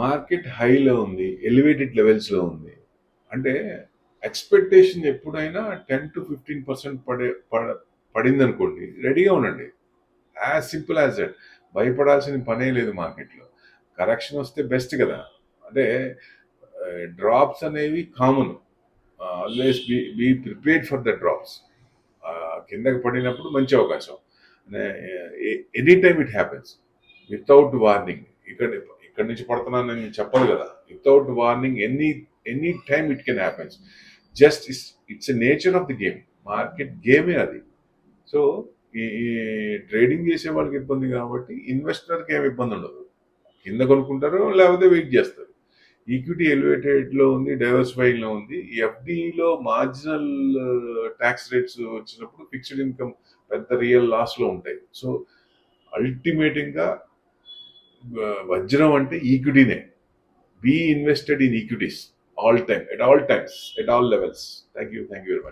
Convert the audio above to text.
Market హైలో ఉంది, elevated లెవెల్స్లో ఉంది. అంటే ఎక్స్పెక్టేషన్ ఎప్పుడైనా 10-15% పడిందనుకోండి, రెడీగా ఉండండి. As simple as that. భయపడాల్సిన పనే లేదు మార్కెట్లో. కరెక్షన్ వస్తే బెస్ట్ కదా. అంటే డ్రాప్స్ అనేవి common. Always be prepared for the drops. కిందకి పడినప్పుడు మంచి అవకాశం. Any time it happens without warning. ఇక్కడి నుంచి పడుతున్నాను నేను చెప్పదు కదా. Without warning any time it can happens. Just it's a nature of the game. Market గేమే అది. సో ఈ ట్రేడింగ్ చేసే వాళ్ళకి ఇబ్బంది కాబట్టి ఇన్వెస్టర్కి ఏమి ఇబ్బంది ఉండదు. కింద కొనుక్కుంటారు, లేకపోతే వెయిట్ చేస్తారు. ఈక్విటీ ఎలివేటెడ్లో ఉంది, డైవర్సిఫైయింగ్లో ఉంది. ఎఫ్డిలో మార్జినల్ ట్యాక్స్ రేట్స్ వచ్చినప్పుడు ఫిక్స్డ్ ఇన్కమ్ పెద్ద రియల్ లాస్లో ఉంటాయి. సో అల్టిమేటింగ్గా వజ్రం అంటే ఈక్విటీనే. Be invested in equities all time, at all times, at all levels. Thank you very much.